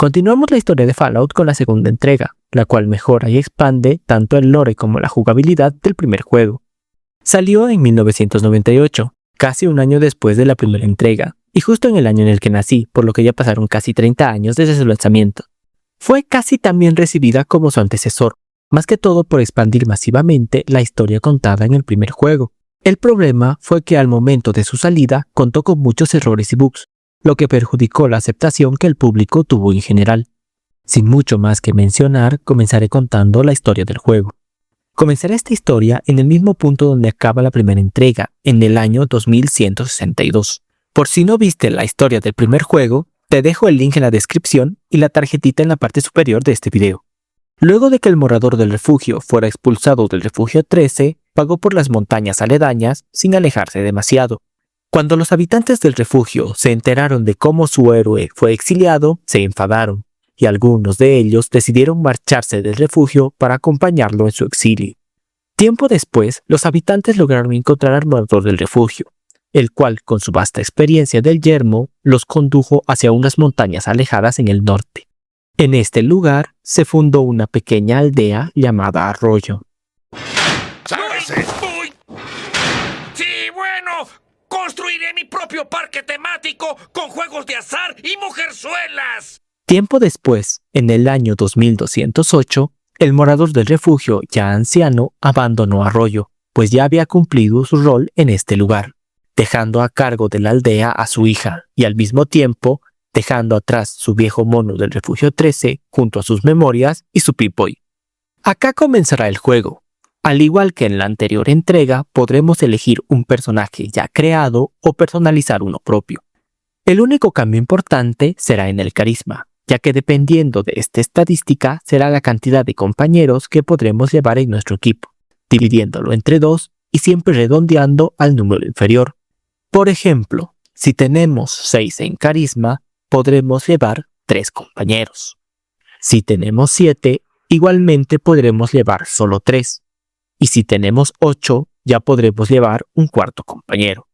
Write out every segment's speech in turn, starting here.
Continuamos la historia de Fallout con la segunda entrega, la cual mejora y expande tanto el lore como la jugabilidad del primer juego. Salió en 1998, casi un año después de la primera entrega, y justo en el año en el que nací, por lo que ya pasaron casi 30 años desde su lanzamiento. Fue casi tan bien recibida como su antecesor, más que todo por expandir masivamente la historia contada en el primer juego. El problema fue que al momento de su salida contó con muchos errores y bugs, lo que perjudicó la aceptación que el público tuvo en general. Sin mucho más que mencionar, comenzaré contando la historia del juego. Comenzaré esta historia en el mismo punto donde acaba la primera entrega, en el año 2162. Por si no viste la historia del primer juego, te dejo el link en la descripción y la tarjetita en la parte superior de este video. Luego de que el morador del refugio fuera expulsado del refugio 13, vagó por las montañas aledañas sin alejarse demasiado. Cuando los habitantes del refugio se enteraron de cómo su héroe fue exiliado, se enfadaron, y algunos de ellos decidieron marcharse del refugio para acompañarlo en su exilio. Tiempo después, los habitantes lograron encontrar al morador del refugio, el cual, con su vasta experiencia del yermo, los condujo hacia unas montañas alejadas en el norte. En este lugar se fundó una pequeña aldea llamada Arroyo. ¡Sí, bueno! ¡Construiré mi propio parque temático con juegos de azar y mujerzuelas! Tiempo después, en el año 2208, el morador del refugio, ya anciano, abandonó Arroyo, pues ya había cumplido su rol en este lugar, dejando a cargo de la aldea a su hija y al mismo tiempo dejando atrás su viejo mono del refugio 13 junto a sus memorias y su Pip-Boy. Acá comenzará el juego. Al igual que en la anterior entrega, podremos elegir un personaje ya creado o personalizar uno propio. El único cambio importante será en el carisma, ya que dependiendo de esta estadística será la cantidad de compañeros que podremos llevar en nuestro equipo, dividiéndolo entre 2 y siempre redondeando al número inferior. Por ejemplo, si tenemos 6 en carisma, podremos llevar 3 compañeros. Si tenemos 7, igualmente podremos llevar solo 3. Y si tenemos 8, ya podremos llevar un cuarto compañero.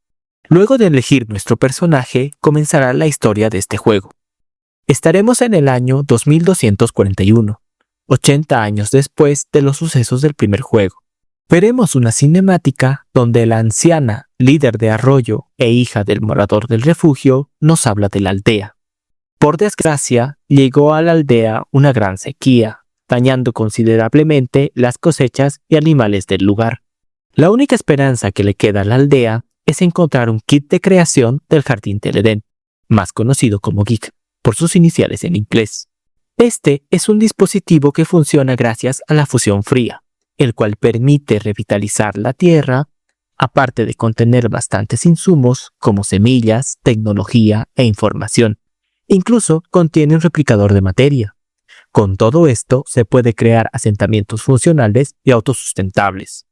Luego de elegir nuestro personaje, comenzará la historia de este juego. Estaremos en el año 2241, 80 años después de los sucesos del primer juego. Veremos una cinemática donde la anciana, líder de Arroyo e hija del morador del refugio, nos habla de la aldea. Por desgracia, llegó a la aldea una gran sequía, dañando considerablemente las cosechas y animales del lugar. La única esperanza que le queda a la aldea es encontrar un kit de creación del Jardín del Edén, más conocido como Geek, por sus iniciales en inglés. Este es un dispositivo que funciona gracias a la fusión fría, el cual permite revitalizar la tierra, aparte de contener bastantes insumos como semillas, tecnología e información. Incluso contiene un replicador de materia. Con todo esto se puede crear asentamientos funcionales y autosustentables.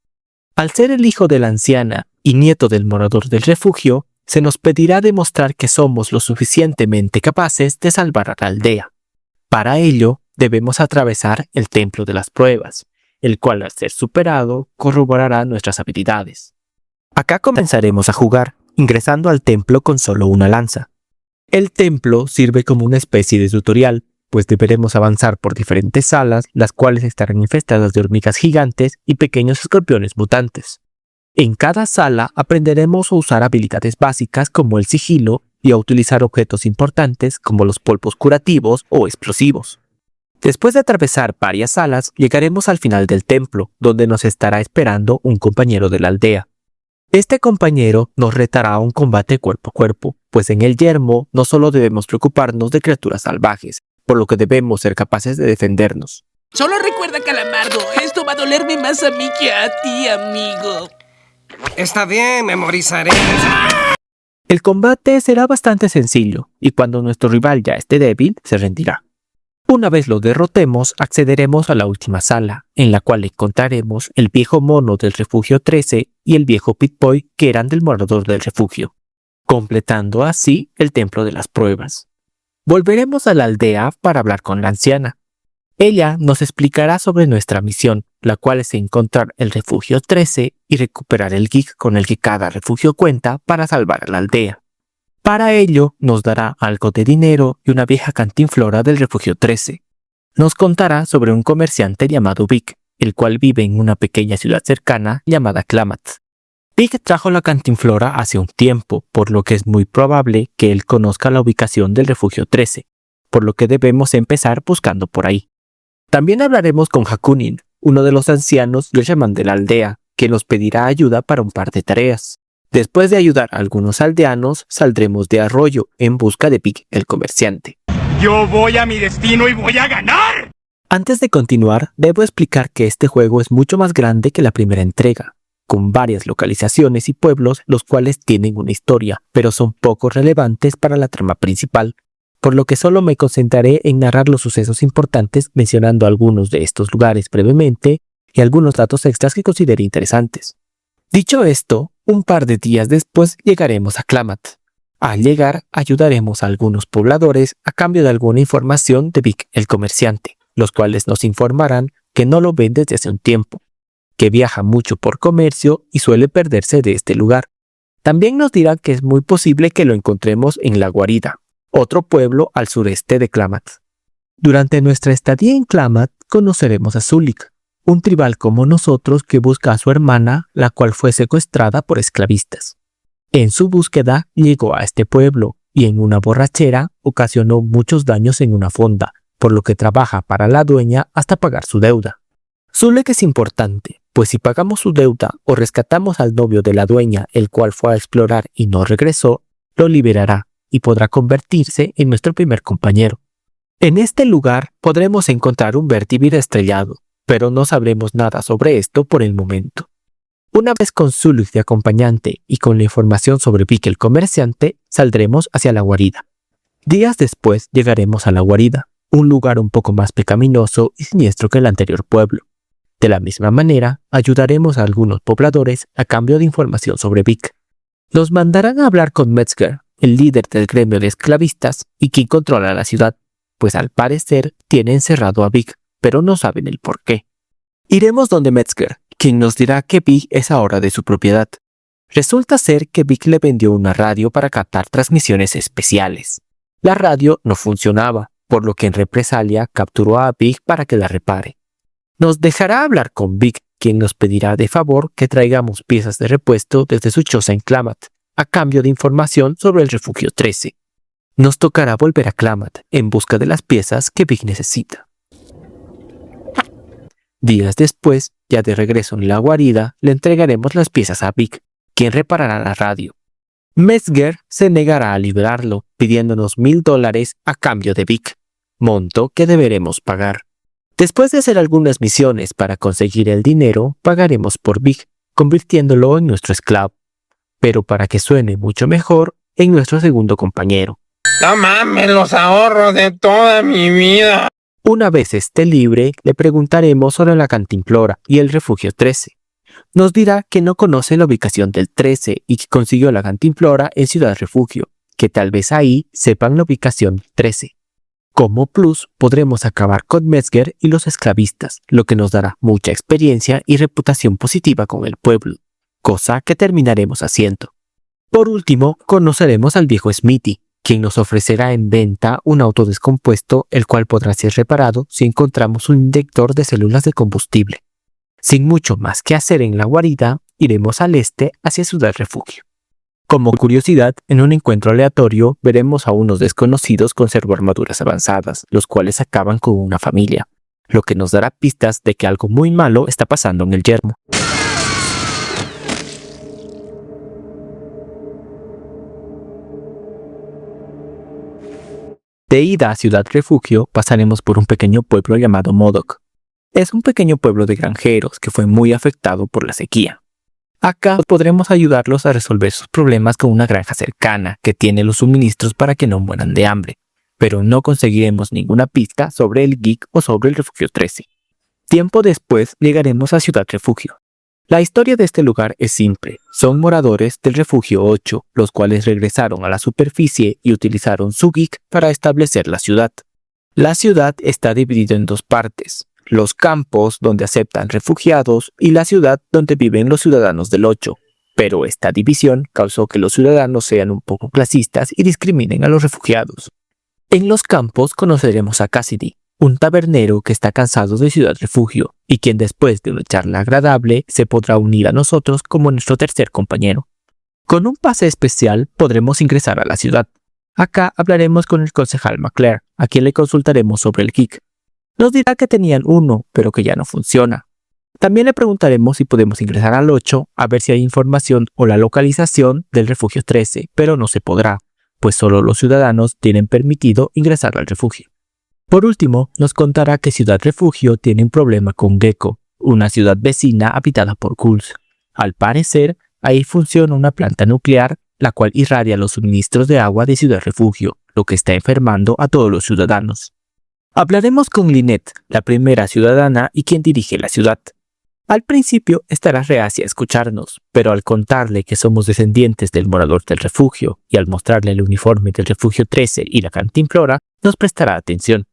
Al ser el hijo de la anciana y nieto del morador del refugio, se nos pedirá demostrar que somos lo suficientemente capaces de salvar a la aldea. Para ello, debemos atravesar el Templo de las Pruebas, el cual al ser superado corroborará nuestras habilidades. Acá comenzaremos a jugar, ingresando al templo con solo una lanza. El templo sirve como una especie de tutorial, pues deberemos avanzar por diferentes salas, las cuales estarán infestadas de hormigas gigantes y pequeños escorpiones mutantes. En cada sala aprenderemos a usar habilidades básicas como el sigilo y a utilizar objetos importantes como los polvos curativos o explosivos. Después de atravesar varias salas, llegaremos al final del templo, donde nos estará esperando un compañero de la aldea. Este compañero nos retará a un combate cuerpo a cuerpo, pues en el yermo no solo debemos preocuparnos de criaturas salvajes, por lo que debemos ser capaces de defendernos. Solo recuerda, Calamardo, esto va a dolerme más a mí que a ti, amigo. Está bien, memorizaré. El combate será bastante sencillo, y cuando nuestro rival ya esté débil, se rendirá. Una vez lo derrotemos, accederemos a la última sala, en la cual encontraremos el viejo mono del refugio 13 y el viejo Pip-Boy que eran del morador del refugio, completando así el Templo de las Pruebas. Volveremos a la aldea para hablar con la anciana. Ella nos explicará sobre nuestra misión, la cual es encontrar el refugio 13 y recuperar el geek con el que cada refugio cuenta para salvar a la aldea. Para ello nos dará algo de dinero y una vieja cantinflora del refugio 13. Nos contará sobre un comerciante llamado Vic, el cual vive en una pequeña ciudad cercana llamada Klamath. Vic trajo la cantinflora hace un tiempo, por lo que es muy probable que él conozca la ubicación del refugio 13, por lo que debemos empezar buscando por ahí. También hablaremos con Hakunin, uno de los ancianos Yoshaman de la aldea, que nos pedirá ayuda para un par de tareas. Después de ayudar a algunos aldeanos, saldremos de Arroyo en busca de Vic, el comerciante. ¡Yo voy a mi destino y voy a ganar! Antes de continuar, debo explicar que este juego es mucho más grande que la primera entrega, con varias localizaciones y pueblos los cuales tienen una historia, pero son poco relevantes para la trama principal, por lo que solo me concentraré en narrar los sucesos importantes mencionando algunos de estos lugares brevemente y algunos datos extras que considere interesantes. Dicho esto, un par de días después llegaremos a Klamath. Al llegar, ayudaremos a algunos pobladores a cambio de alguna información de Vic, el comerciante, los cuales nos informarán que no lo ven desde hace un tiempo, que viaja mucho por comercio y suele perderse de este lugar. También nos dirán que es muy posible que lo encontremos en La Guarida, otro pueblo al sureste de Klamath. Durante nuestra estadía en Klamath conoceremos a Zulik, un tribal como nosotros que busca a su hermana, la cual fue secuestrada por esclavistas. En su búsqueda llegó a este pueblo y en una borrachera ocasionó muchos daños en una fonda, por lo que trabaja para la dueña hasta pagar su deuda. Zulik es importante, pues si pagamos su deuda o rescatamos al novio de la dueña, el cual fue a explorar y no regresó, lo liberará y podrá convertirse en nuestro primer compañero. En este lugar podremos encontrar un vértibre estrellado, pero no sabremos nada sobre esto por el momento. Una vez con Zulik de acompañante y con la información sobre Vic el comerciante, saldremos hacia la guarida. Días después llegaremos a la guarida, un lugar un poco más pecaminoso y siniestro que el anterior pueblo. De la misma manera, ayudaremos a algunos pobladores a cambio de información sobre Vic. Nos mandarán a hablar con Metzger, el líder del gremio de esclavistas y quien controla la ciudad, pues al parecer tiene encerrado a Vic, pero no saben el por qué. Iremos donde Metzger, quien nos dirá que Vic es ahora de su propiedad. Resulta ser que Vic le vendió una radio para captar transmisiones especiales. La radio no funcionaba, por lo que en represalia capturó a Vic para que la repare. Nos dejará hablar con Vic, quien nos pedirá de favor que traigamos piezas de repuesto desde su choza en Klamath, a cambio de información sobre el refugio 13. Nos tocará volver a Klamath en busca de las piezas que Vic necesita. Días después, ya de regreso en la guarida, le entregaremos las piezas a Vic, quien reparará la radio. Metzger se negará a liberarlo, pidiéndonos $1000 a cambio de Vic, monto que deberemos pagar. Después de hacer algunas misiones para conseguir el dinero, pagaremos por Vic, convirtiéndolo en nuestro esclavo, pero para que suene mucho mejor, en nuestro segundo compañero. ¡No mames, los ahorros de toda mi vida! Una vez esté libre, le preguntaremos sobre la cantinflora y el refugio 13. Nos dirá que no conoce la ubicación del 13 y que consiguió la cantinflora en Ciudad Refugio, que tal vez ahí sepan la ubicación del 13. Como plus, podremos acabar con Metzger y los esclavistas, lo que nos dará mucha experiencia y reputación positiva con el pueblo, cosa que terminaremos haciendo. Por último, conoceremos al viejo Smithy, quien nos ofrecerá en venta un auto descompuesto, el cual podrá ser reparado si encontramos un inyector de células de combustible. Sin mucho más que hacer en la guarida, iremos al este hacia Ciudad Refugio. Como curiosidad, en un encuentro aleatorio veremos a unos desconocidos con servoarmaduras avanzadas, los cuales acaban con una familia, lo que nos dará pistas de que algo muy malo está pasando en el yermo. De ida a Ciudad Refugio pasaremos por un pequeño pueblo llamado Modoc. Es un pequeño pueblo de granjeros que fue muy afectado por la sequía. Acá podremos ayudarlos a resolver sus problemas con una granja cercana que tiene los suministros para que no mueran de hambre, pero no conseguiremos ninguna pista sobre el Geek o sobre el Refugio 13. Tiempo después llegaremos a Ciudad Refugio. La historia de este lugar es simple. Son moradores del Refugio 8, los cuales regresaron a la superficie y utilizaron su Geek para establecer la ciudad. La ciudad está dividida en dos partes: los campos donde aceptan refugiados y la ciudad donde viven los ciudadanos del 8. Pero esta división causó que los ciudadanos sean un poco clasistas y discriminen a los refugiados. En los campos conoceremos a Cassidy, un tabernero que está cansado de Ciudad Refugio y quien después de una charla agradable se podrá unir a nosotros como nuestro tercer compañero. Con un pase especial podremos ingresar a la ciudad. Acá hablaremos con el concejal McClare, a quien le consultaremos sobre el Kik. Nos dirá que tenían uno, pero que ya no funciona. También le preguntaremos si podemos ingresar al 8 a ver si hay información o la localización del refugio 13, pero no se podrá, pues solo los ciudadanos tienen permitido ingresar al refugio. Por último, nos contará que Ciudad Refugio tiene un problema con Gecko, una ciudad vecina habitada por ghouls. Al parecer, ahí funciona una planta nuclear, la cual irradia los suministros de agua de Ciudad Refugio, lo que está enfermando a todos los ciudadanos. Hablaremos con Lynette, la primera ciudadana y quien dirige la ciudad. Al principio estará reacia a escucharnos, pero al contarle que somos descendientes del morador del refugio y al mostrarle el uniforme del refugio 13 y la cantimplora, nos prestará atención.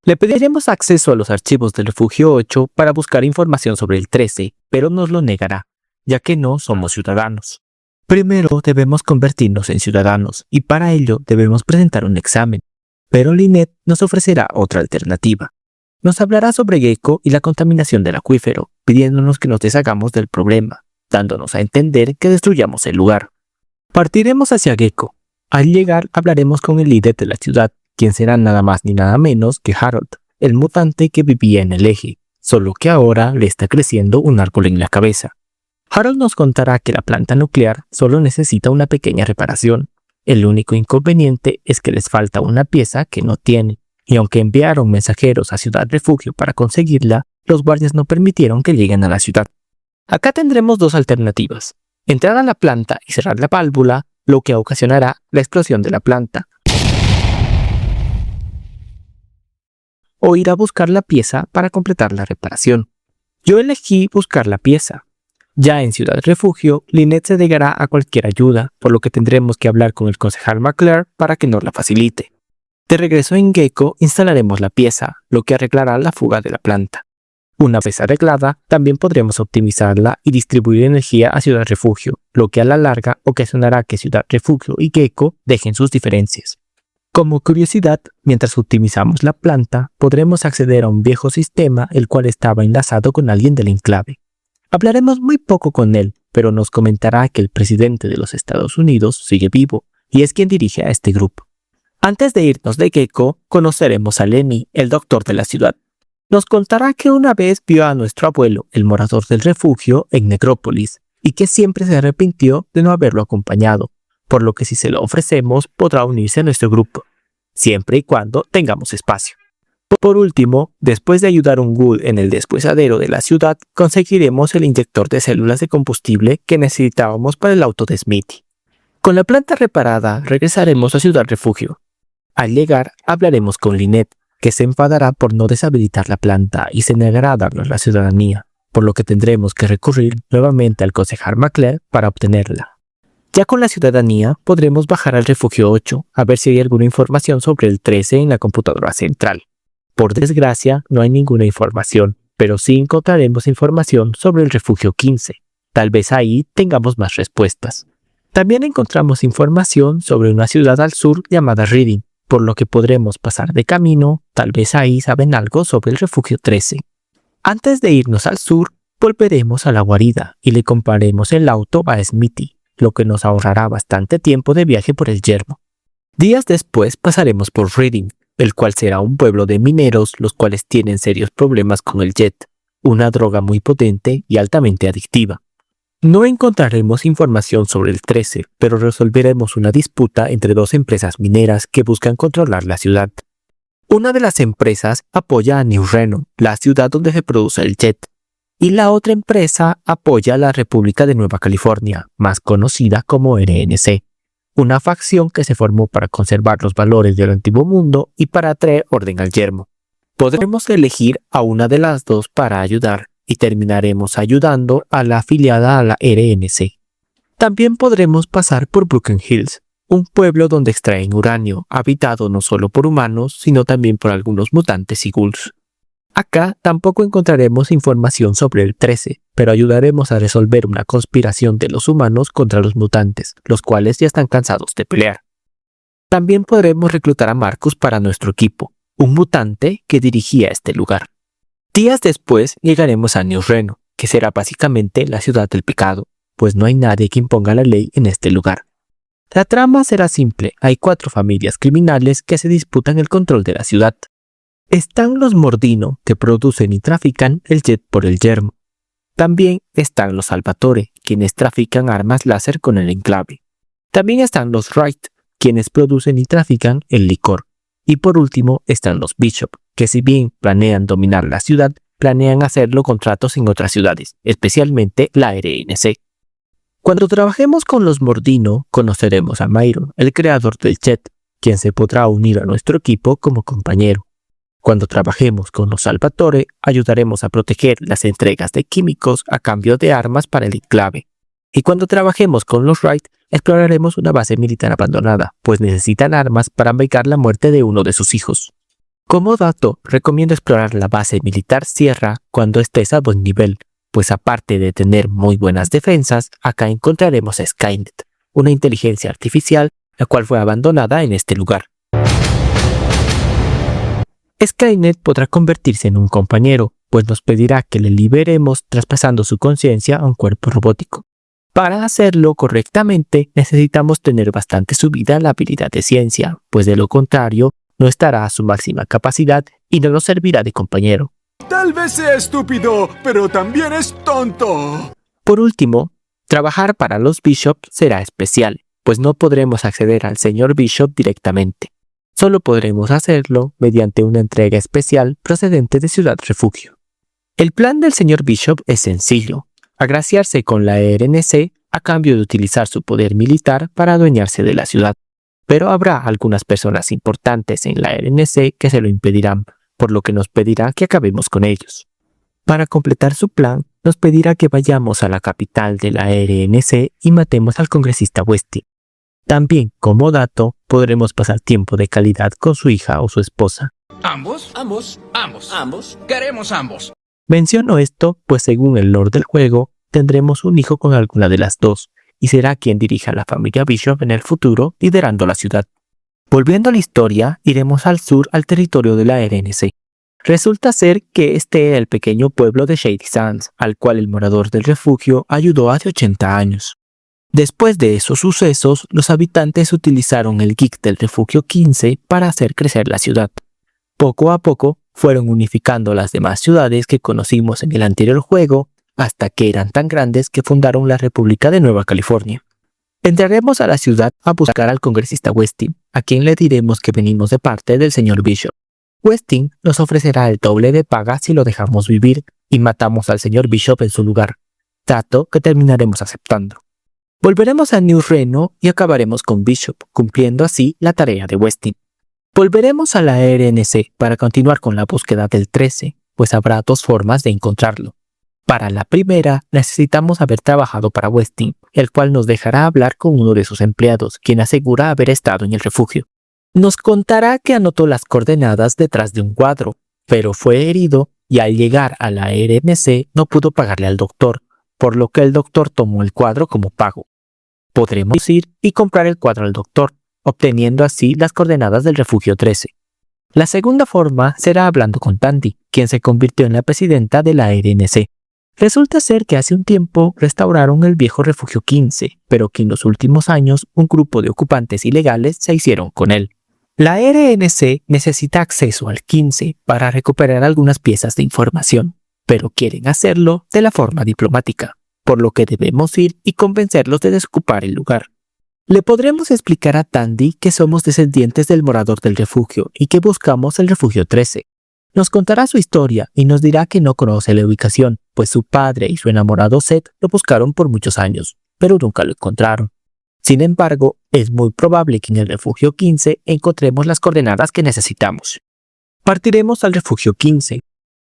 Le pediremos acceso a los archivos del refugio 8 para buscar información sobre el 13, pero nos lo negará, ya que no somos ciudadanos. Primero debemos convertirnos en ciudadanos y para ello debemos presentar un examen, pero Lynette nos ofrecerá otra alternativa. Nos hablará sobre Gecko y la contaminación del acuífero, pidiéndonos que nos deshagamos del problema, dándonos a entender que destruyamos el lugar. Partiremos hacia Gecko. Al llegar hablaremos con el líder de la ciudad, quien será nada más ni nada menos que Harold, el mutante que vivía en el eje, solo que ahora le está creciendo un árbol en la cabeza. Harold nos contará que la planta nuclear solo necesita una pequeña reparación. El único inconveniente es que les falta una pieza que no tiene, y aunque enviaron mensajeros a Ciudad Refugio para conseguirla, los guardias no permitieron que lleguen a la ciudad. Acá tendremos dos alternativas: entrar a la planta y cerrar la válvula, lo que ocasionará la explosión de la planta, o ir a buscar la pieza para completar la reparación. Yo elegí buscar la pieza. Ya en Ciudad Refugio, Lynette se negará a cualquier ayuda, por lo que tendremos que hablar con el concejal McClare para que nos la facilite. De regreso en Gecko, instalaremos la pieza, lo que arreglará la fuga de la planta. Una vez arreglada, también podremos optimizarla y distribuir energía a Ciudad Refugio, lo que a la larga ocasionará que Ciudad Refugio y Gecko dejen sus diferencias. Como curiosidad, mientras optimizamos la planta, podremos acceder a un viejo sistema el cual estaba enlazado con alguien del enclave. Hablaremos muy poco con él, pero nos comentará que el presidente de los Estados Unidos sigue vivo y es quien dirige a este grupo. Antes de irnos de Gecko, conoceremos a Lenny, el doctor de la ciudad. Nos contará que una vez vio a nuestro abuelo, el morador del refugio, en Necrópolis, y que siempre se arrepintió de no haberlo acompañado, por lo que si se lo ofrecemos podrá unirse a nuestro grupo, siempre y cuando tengamos espacio. Por último, después de ayudar a un ghoul en el deshuesadero de la ciudad, conseguiremos el inyector de células de combustible que necesitábamos para el auto de Smithy. Con la planta reparada, regresaremos a Ciudad Refugio. Al llegar, hablaremos con Lynette, que se enfadará por no deshabilitar la planta y se negará a darnos la ciudadanía, por lo que tendremos que recurrir nuevamente al concejal McClare para obtenerla. Ya con la ciudadanía, podremos bajar al refugio 8 a ver si hay alguna información sobre el 13 en la computadora central. Por desgracia, no hay ninguna información, pero sí encontraremos información sobre el refugio 15. Tal vez ahí tengamos más respuestas. También encontramos información sobre una ciudad al sur llamada Reading, por lo que podremos pasar de camino, tal vez ahí saben algo sobre el refugio 13. Antes de irnos al sur, volveremos a la guarida y le compraremos el auto a Smithy, lo que nos ahorrará bastante tiempo de viaje por el yermo. Días después pasaremos por Reading, el cual será un pueblo de mineros los cuales tienen serios problemas con el jet, una droga muy potente y altamente adictiva. No encontraremos información sobre el 13, pero resolveremos una disputa entre dos empresas mineras que buscan controlar la ciudad. Una de las empresas apoya a New Reno, la ciudad donde se produce el jet, y la otra empresa apoya a la República de Nueva California, más conocida como RNC, una facción que se formó para conservar los valores del antiguo mundo y para traer orden al yermo. Podremos elegir a una de las dos para ayudar, y terminaremos ayudando a la afiliada a la RNC. También podremos pasar por Broken Hills, un pueblo donde extraen uranio, habitado no solo por humanos, sino también por algunos mutantes y ghouls. Acá tampoco encontraremos información sobre el 13, pero ayudaremos a resolver una conspiración de los humanos contra los mutantes, los cuales ya están cansados de pelear. También podremos reclutar a Marcus para nuestro equipo, un mutante que dirigía este lugar. Días después llegaremos a New Reno, que será básicamente la ciudad del pecado, pues no hay nadie que imponga la ley en este lugar. La trama será simple, hay 4 familias criminales que se disputan el control de la ciudad. Están los Mordino, que producen y trafican el jet por el yermo. También están los Salvatore, quienes trafican armas láser con el enclave. También están los Wright, quienes producen y trafican el licor. Y por último están los Bishop, que si bien planean dominar la ciudad, planean hacerlo con tratos en otras ciudades, especialmente la RNC. Cuando trabajemos con los Mordino, conoceremos a Myron, el creador del jet, quien se podrá unir a nuestro equipo como compañero. Cuando trabajemos con los Salvatore, ayudaremos a proteger las entregas de químicos a cambio de armas para el enclave. Y cuando trabajemos con los Wright, exploraremos una base militar abandonada, pues necesitan armas para vengar la muerte de uno de sus hijos. Como dato, recomiendo explorar la base militar Sierra cuando estés a buen nivel, pues aparte de tener muy buenas defensas, acá encontraremos a Skynet, una inteligencia artificial la cual fue abandonada en este lugar. Skynet podrá convertirse en un compañero, pues nos pedirá que le liberemos traspasando su conciencia a un cuerpo robótico. Para hacerlo correctamente, necesitamos tener bastante subida la habilidad de ciencia, pues de lo contrario, no estará a su máxima capacidad y no nos servirá de compañero. Tal vez sea estúpido, pero también es tonto. Por último, trabajar para los Bishop será especial, pues no podremos acceder al señor Bishop directamente. Solo podremos hacerlo mediante una entrega especial procedente de Ciudad Refugio. El plan del señor Bishop es sencillo: agraciarse con la RNC a cambio de utilizar su poder militar para adueñarse de la ciudad. Pero habrá algunas personas importantes en la RNC que se lo impedirán, por lo que nos pedirá que acabemos con ellos. Para completar su plan, nos pedirá que vayamos a la capital de la RNC y matemos al congresista Westing. También, como dato, podremos pasar tiempo de calidad con su hija o su esposa. ¿Ambos? Ambos. Ambos. Ambos. Queremos ambos. Menciono esto, pues según el lore del juego, tendremos un hijo con alguna de las dos, y será quien dirija a la familia Bishop en el futuro, liderando la ciudad. Volviendo a la historia, iremos al sur al territorio de la RNC. Resulta ser que este era el pequeño pueblo de Shady Sands, al cual el morador del refugio ayudó hace 80 años. Después de esos sucesos, los habitantes utilizaron el geek del refugio 15 para hacer crecer la ciudad. Poco a poco, fueron unificando las demás ciudades que conocimos en el anterior juego, hasta que eran tan grandes que fundaron la República de Nueva California. Entraremos a la ciudad a buscar al congresista Westing, a quien le diremos que venimos de parte del señor Bishop. Westing nos ofrecerá el doble de paga si lo dejamos vivir y matamos al señor Bishop en su lugar, trato que terminaremos aceptando. Volveremos a New Reno y acabaremos con Bishop, cumpliendo así la tarea de Westing. Volveremos a la RNC para continuar con la búsqueda del 13, pues habrá 2 formas de encontrarlo. Para la primera, necesitamos haber trabajado para Westing, el cual nos dejará hablar con uno de sus empleados, quien asegura haber estado en el refugio. Nos contará que anotó las coordenadas detrás de un cuadro, pero fue herido y al llegar a la RNC no pudo pagarle al doctor, por lo que el doctor tomó el cuadro como pago. Podremos ir y comprar el cuadro al doctor, obteniendo así las coordenadas del refugio 13. La segunda forma será hablando con Tandy, quien se convirtió en la presidenta de la RNC. Resulta ser que hace un tiempo restauraron el viejo refugio 15, pero que en los últimos años un grupo de ocupantes ilegales se hicieron con él. La RNC necesita acceso al 15 para recuperar algunas piezas de información, pero quieren hacerlo de la forma diplomática, por lo que debemos ir y convencerlos de desocupar el lugar. Le podremos explicar a Tandy que somos descendientes del morador del refugio y que buscamos el refugio 13. Nos contará su historia y nos dirá que no conoce la ubicación, pues su padre y su enamorado Seth lo buscaron por muchos años, pero nunca lo encontraron. Sin embargo, es muy probable que en el refugio 15 encontremos las coordenadas que necesitamos. Partiremos al refugio 15.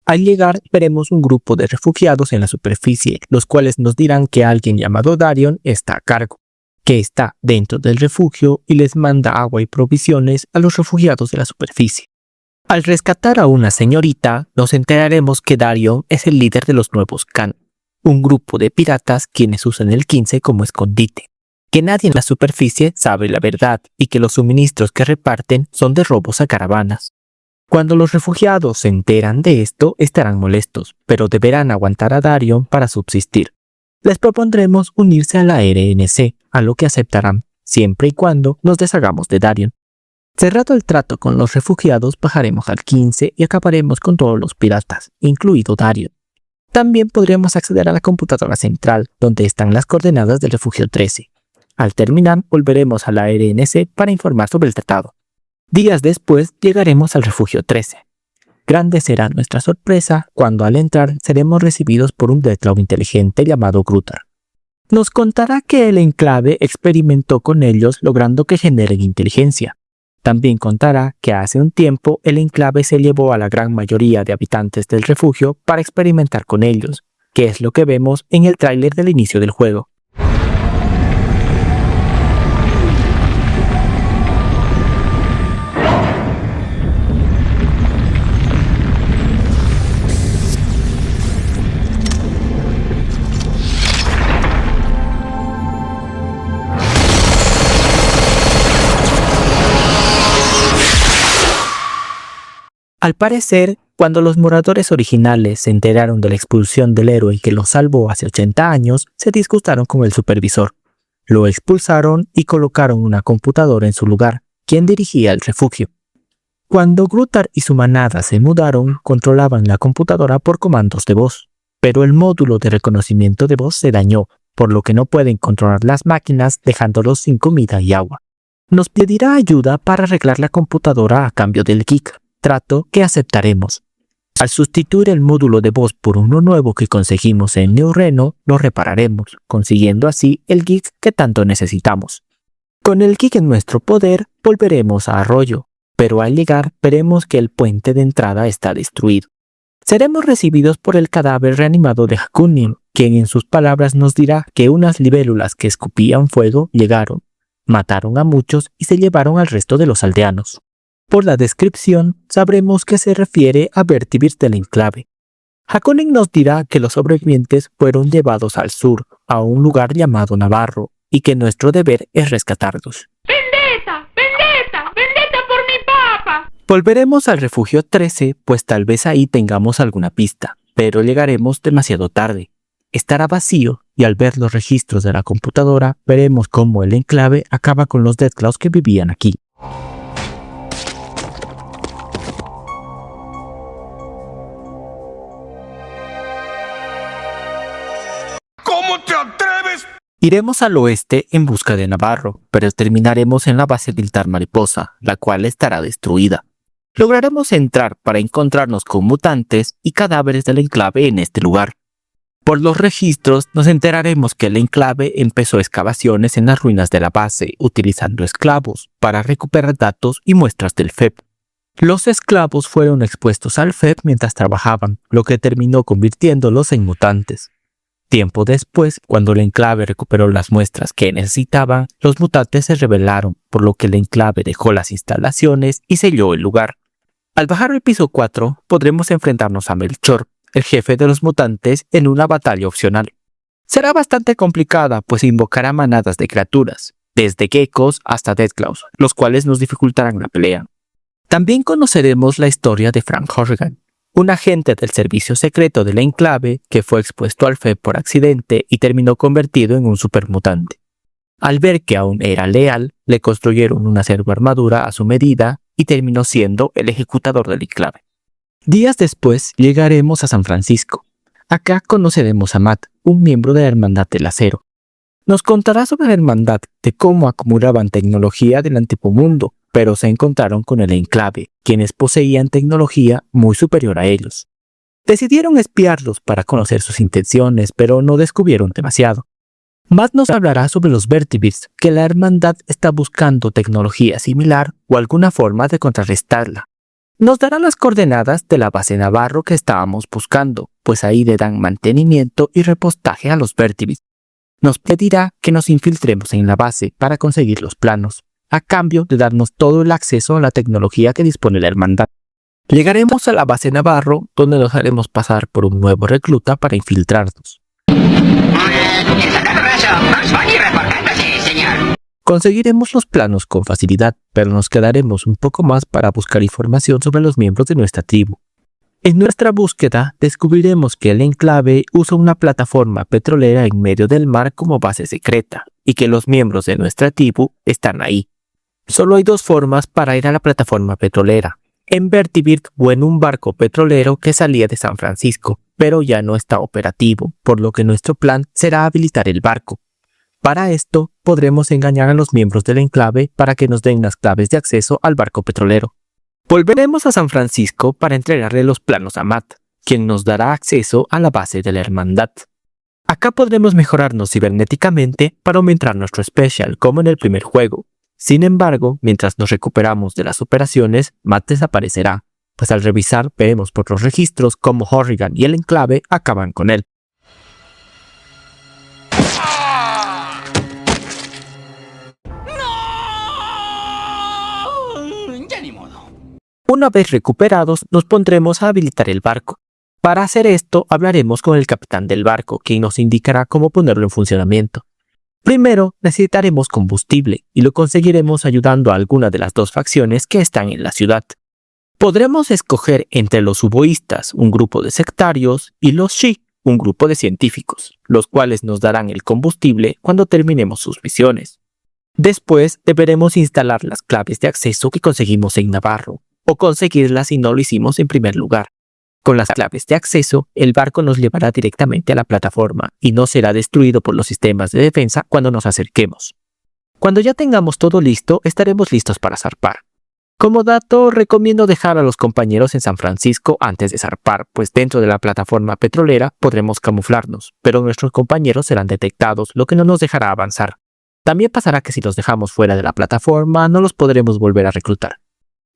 Al llegar, veremos un grupo de refugiados en la superficie, los cuales nos dirán que alguien llamado Darion está a cargo, que está dentro del refugio y les manda agua y provisiones a los refugiados de la superficie. Al rescatar a una señorita, nos enteraremos que Darion es el líder de los nuevos Khan, un grupo de piratas quienes usan el 15 como escondite, que nadie en la superficie sabe la verdad y que los suministros que reparten son de robos a caravanas. Cuando los refugiados se enteran de esto, estarán molestos, pero deberán aguantar a Darion para subsistir. Les propondremos unirse a la RNC, a lo que aceptarán, siempre y cuando nos deshagamos de Darion. Cerrado el trato con los refugiados, bajaremos al 15 y acabaremos con todos los piratas, incluido Darion. También podremos acceder a la computadora central, donde están las coordenadas del refugio 13. Al terminar, volveremos a la RNC para informar sobre el tratado. Días después, llegaremos al refugio 13. Grande será nuestra sorpresa cuando al entrar seremos recibidos por un Deathclaw inteligente llamado Grutar. Nos contará que el enclave experimentó con ellos logrando que generen inteligencia. También contará que hace un tiempo el enclave se llevó a la gran mayoría de habitantes del refugio para experimentar con ellos, que es lo que vemos en el tráiler del inicio del juego. Al parecer, cuando los moradores originales se enteraron de la expulsión del héroe que los salvó hace 80 años, se disgustaron con el supervisor. Lo expulsaron y colocaron una computadora en su lugar, quien dirigía el refugio. Cuando Grutar y su manada se mudaron, controlaban la computadora por comandos de voz, pero el módulo de reconocimiento de voz se dañó, por lo que no pueden controlar las máquinas dejándolos sin comida y agua. Nos pedirá ayuda para arreglar la computadora a cambio del geek, trato que aceptaremos. Al sustituir el módulo de voz por uno nuevo que conseguimos en New Reno, lo repararemos, consiguiendo así el geek que tanto necesitamos. Con el geek en nuestro poder, volveremos a Arroyo, pero al llegar veremos que el puente de entrada está destruido. Seremos recibidos por el cadáver reanimado de Hakunin, quien en sus palabras nos dirá que unas libélulas que escupían fuego llegaron, mataron a muchos y se llevaron al resto de los aldeanos. Por la descripción, sabremos que se refiere a Vertibird del enclave. Hakunin nos dirá que los sobrevivientes fueron llevados al sur, a un lugar llamado Navarro, y que nuestro deber es rescatarlos. ¡Vendetta! ¡Vendetta! ¡Vendetta por mi papa! Volveremos al refugio 13, pues tal vez ahí tengamos alguna pista, pero llegaremos demasiado tarde. Estará vacío, y al ver los registros de la computadora, veremos cómo el enclave acaba con los Deathclaws que vivían aquí. ¿Cómo te atreves? Iremos al oeste en busca de Navarro, pero terminaremos en la base militar Mariposa, la cual estará destruida. Lograremos entrar para encontrarnos con mutantes y cadáveres del enclave en este lugar. Por los registros nos enteraremos que el enclave empezó excavaciones en las ruinas de la base, utilizando esclavos para recuperar datos y muestras del FEP. Los esclavos fueron expuestos al FEP mientras trabajaban, lo que terminó convirtiéndolos en mutantes. Tiempo después, cuando el enclave recuperó las muestras que necesitaban, los mutantes se rebelaron, por lo que el enclave dejó las instalaciones y selló el lugar. Al bajar al piso 4, podremos enfrentarnos a Melchor, el jefe de los mutantes, en una batalla opcional. Será bastante complicada, pues invocará manadas de criaturas, desde geckos hasta Deathclaws, los cuales nos dificultarán la pelea. También conoceremos la historia de Frank Horrigan, un agente del servicio secreto del enclave que fue expuesto al FEP por accidente y terminó convertido en un supermutante. Al ver que aún era leal, le construyeron una armadura a su medida y terminó siendo el ejecutador del enclave. Días después llegaremos a San Francisco. Acá conoceremos a Matt, un miembro de la Hermandad del Acero. Nos contará sobre la Hermandad, de cómo acumulaban tecnología del antiguo mundo, pero se encontraron con el enclave, quienes poseían tecnología muy superior a ellos. Decidieron espiarlos para conocer sus intenciones, pero no descubrieron demasiado. Matt nos hablará sobre los Vertibirds, que la hermandad está buscando tecnología similar o alguna forma de contrarrestarla. Nos dará las coordenadas de la base Navarro que estábamos buscando, pues ahí le dan mantenimiento y repostaje a los Vertibirds. Nos pedirá que nos infiltremos en la base para conseguir los planos, a cambio de darnos todo el acceso a la tecnología que dispone la hermandad. Llegaremos a la base Navarro, donde nos haremos pasar por un nuevo recluta para infiltrarnos. Conseguiremos los planos con facilidad, pero nos quedaremos un poco más para buscar información sobre los miembros de nuestra tribu. En nuestra búsqueda, descubriremos que el enclave usa una plataforma petrolera en medio del mar como base secreta, y que los miembros de nuestra tribu están ahí. Solo hay dos formas para ir a la plataforma petrolera: en Vertibird o en un barco petrolero que salía de San Francisco, pero ya no está operativo, por lo que nuestro plan será habilitar el barco. Para esto, podremos engañar a los miembros del enclave para que nos den las claves de acceso al barco petrolero. Volveremos a San Francisco para entregarle los planos a Matt, quien nos dará acceso a la base de la Hermandad. Acá podremos mejorarnos cibernéticamente para aumentar nuestro special, como en el primer juego. Sin embargo, mientras nos recuperamos de las operaciones, Matt desaparecerá, pues al revisar veremos por los registros cómo Horrigan y el enclave acaban con él. Una vez recuperados, nos pondremos a habilitar el barco. Para hacer esto, hablaremos con el capitán del barco, quien nos indicará cómo ponerlo en funcionamiento. Primero, necesitaremos combustible, y lo conseguiremos ayudando a alguna de las dos facciones que están en la ciudad. Podremos escoger entre los suboístas, un grupo de sectarios, y los Shi, un grupo de científicos, los cuales nos darán el combustible cuando terminemos sus misiones. Después, deberemos instalar las claves de acceso que conseguimos en Navarro, o conseguirlas si no lo hicimos en primer lugar. Con las claves de acceso, el barco nos llevará directamente a la plataforma y no será destruido por los sistemas de defensa cuando nos acerquemos. Cuando ya tengamos todo listo, estaremos listos para zarpar. Como dato, recomiendo dejar a los compañeros en San Francisco antes de zarpar, pues dentro de la plataforma petrolera podremos camuflarnos, pero nuestros compañeros serán detectados, lo que no nos dejará avanzar. También pasará que si los dejamos fuera de la plataforma, no los podremos volver a reclutar.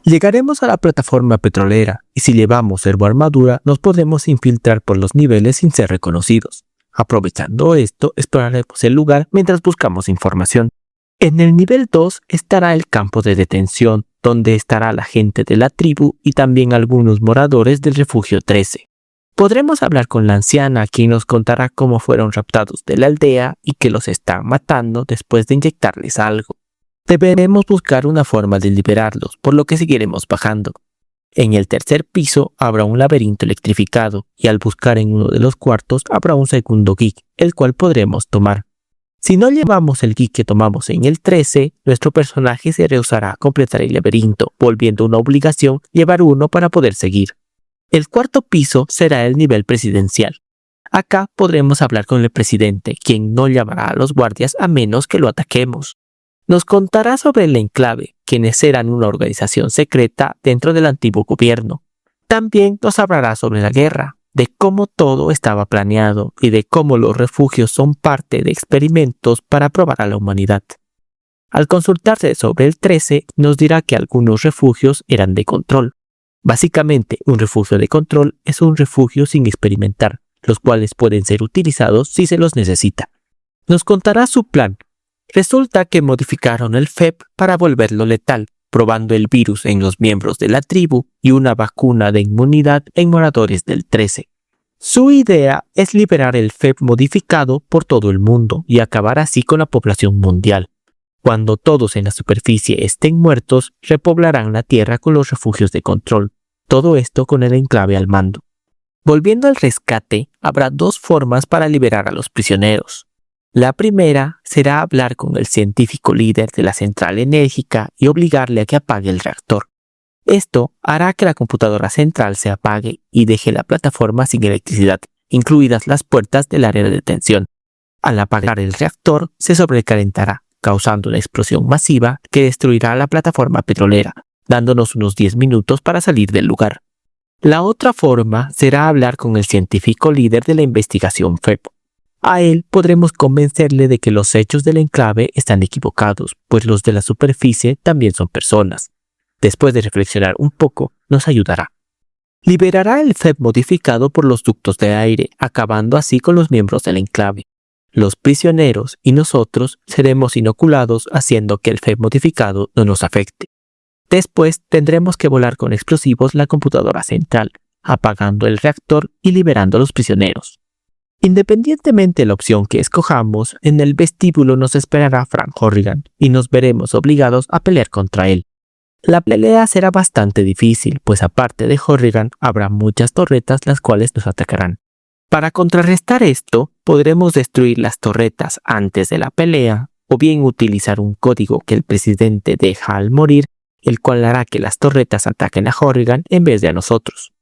Llegaremos a la plataforma petrolera y si llevamos servoarmadura nos podremos infiltrar por los niveles sin ser reconocidos. Aprovechando esto, exploraremos el lugar mientras buscamos información. En el nivel 2 estará el campo de detención, donde estará la gente de la tribu y también algunos moradores del refugio 13. Podremos hablar con la anciana, quien nos contará cómo fueron raptados de la aldea y que los están matando después de inyectarles algo. Deberemos buscar una forma de liberarlos, por lo que seguiremos bajando. En el tercer piso habrá un laberinto electrificado y al buscar en uno de los cuartos habrá un segundo geek, el cual podremos tomar. Si no llevamos el geek que tomamos en el 13, nuestro personaje se rehusará a completar el laberinto, volviendo una obligación llevar uno para poder seguir. El cuarto piso será el nivel presidencial. Acá podremos hablar con el presidente, quien no llamará a los guardias a menos que lo ataquemos. Nos contará sobre el enclave, quienes eran una organización secreta dentro del antiguo gobierno. También nos hablará sobre la guerra, de cómo todo estaba planeado y de cómo los refugios son parte de experimentos para probar a la humanidad. Al consultarse sobre el 13, nos dirá que algunos refugios eran de control. Básicamente, un refugio de control es un refugio sin experimentar, los cuales pueden ser utilizados si se los necesita. Nos contará su plan. Resulta que modificaron el FEP para volverlo letal, probando el virus en los miembros de la tribu y una vacuna de inmunidad en moradores del 13. Su idea es liberar el FEP modificado por todo el mundo y acabar así con la población mundial. Cuando todos en la superficie estén muertos, repoblarán la Tierra con los refugios de control. Todo esto con el enclave al mando. Volviendo al rescate, habrá dos formas para liberar a los prisioneros. La primera será hablar con el científico líder de la central enérgica y obligarle a que apague el reactor. Esto hará que la computadora central se apague y deje la plataforma sin electricidad, incluidas las puertas del área de detención. Al apagar el reactor, se sobrecalentará, causando una explosión masiva que destruirá la plataforma petrolera, dándonos unos 10 minutos para salir del lugar. La otra forma será hablar con el científico líder de la investigación FEP. A él podremos convencerle de que los hechos del enclave están equivocados, pues los de la superficie también son personas. Después de reflexionar un poco, nos ayudará. Liberará el FEP modificado por los ductos de aire, acabando así con los miembros del enclave. Los prisioneros y nosotros seremos inoculados haciendo que el FEP modificado no nos afecte. Después tendremos que volar con explosivos la computadora central, apagando el reactor y liberando a los prisioneros. Independientemente de la opción que escojamos, en el vestíbulo nos esperará Frank Horrigan y nos veremos obligados a pelear contra él. La pelea será bastante difícil, pues aparte de Horrigan habrá muchas torretas las cuales nos atacarán. Para contrarrestar esto, podremos destruir las torretas antes de la pelea, o bien utilizar un código que el presidente deja al morir, el cual hará que las torretas ataquen a Horrigan en vez de a nosotros.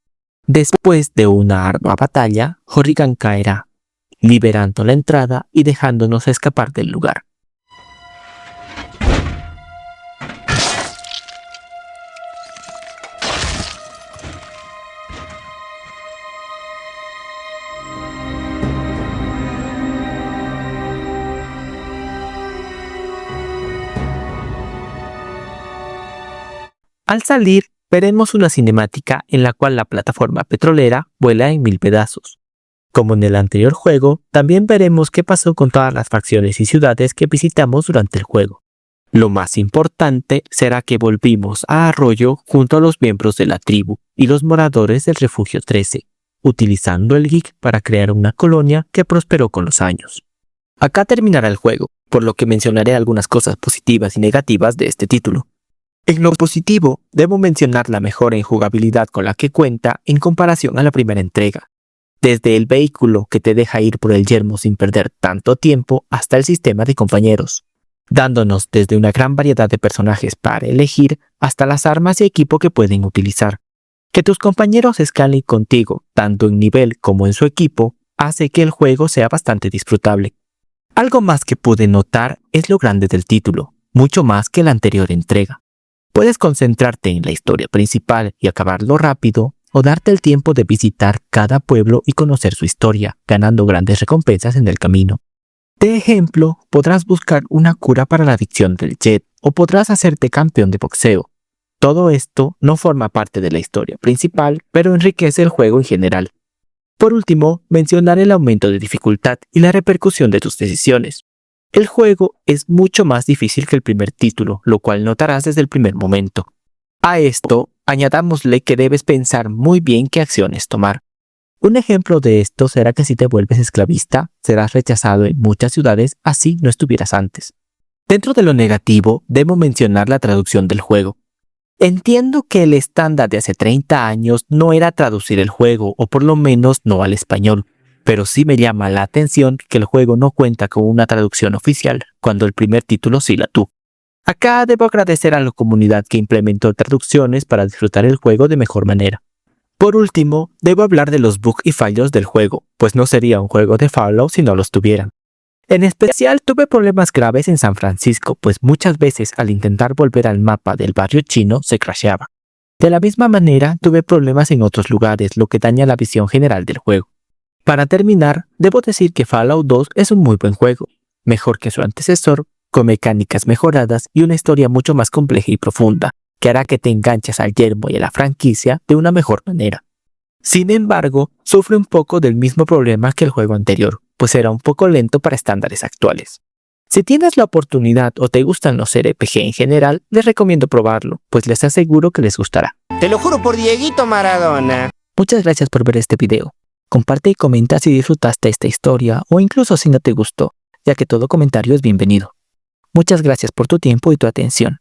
Después de una ardua batalla, Horrigan caerá, liberando la entrada y dejándonos escapar del lugar. Al salir, veremos una cinemática en la cual la plataforma petrolera vuela en 1000 pedazos. Como en el anterior juego, también veremos qué pasó con todas las facciones y ciudades que visitamos durante el juego. Lo más importante será que volvimos a Arroyo junto a los miembros de la tribu y los moradores del Refugio 13, utilizando el geek para crear una colonia que prosperó con los años. Acá terminará el juego, por lo que mencionaré algunas cosas positivas y negativas de este título. En lo positivo, debo mencionar la mejora en jugabilidad con la que cuenta en comparación a la primera entrega. Desde el vehículo que te deja ir por el yermo sin perder tanto tiempo hasta el sistema de compañeros, dándonos desde una gran variedad de personajes para elegir hasta las armas y equipo que pueden utilizar. Que tus compañeros escalen contigo, tanto en nivel como en su equipo, hace que el juego sea bastante disfrutable. Algo más que pude notar es lo grande del título, mucho más que la anterior entrega. Puedes concentrarte en la historia principal y acabarlo rápido, o darte el tiempo de visitar cada pueblo y conocer su historia, ganando grandes recompensas en el camino. De ejemplo, podrás buscar una cura para la adicción del jet, o podrás hacerte campeón de boxeo. Todo esto no forma parte de la historia principal, pero enriquece el juego en general. Por último, mencionaré el aumento de dificultad y la repercusión de tus decisiones. El juego es mucho más difícil que el primer título, lo cual notarás desde el primer momento. A esto, añadámosle que debes pensar muy bien qué acciones tomar. Un ejemplo de esto será que si te vuelves esclavista, serás rechazado en muchas ciudades así no estuvieras antes. Dentro de lo negativo, debo mencionar la traducción del juego. Entiendo que el estándar de hace 30 años no era traducir el juego, o por lo menos no al español. Pero sí me llama la atención que el juego no cuenta con una traducción oficial, cuando el primer título sí la tuvo. Acá debo agradecer a la comunidad que implementó traducciones para disfrutar el juego de mejor manera. Por último, debo hablar de los bugs y fallos del juego, pues no sería un juego de Fallout si no los tuvieran. En especial tuve problemas graves en San Francisco, pues muchas veces al intentar volver al mapa del barrio chino se crasheaba. De la misma manera, tuve problemas en otros lugares, lo que daña la visión general del juego. Para terminar, debo decir que Fallout 2 es un muy buen juego, mejor que su antecesor, con mecánicas mejoradas y una historia mucho más compleja y profunda, que hará que te enganches al yermo y a la franquicia de una mejor manera. Sin embargo, sufre un poco del mismo problema que el juego anterior, pues era un poco lento para estándares actuales. Si tienes la oportunidad o te gustan los RPG en general, les recomiendo probarlo, pues les aseguro que les gustará. Te lo juro por Dieguito Maradona. Muchas gracias por ver este video. Comparte y comenta si disfrutaste esta historia o incluso si no te gustó, ya que todo comentario es bienvenido. Muchas gracias por tu tiempo y tu atención.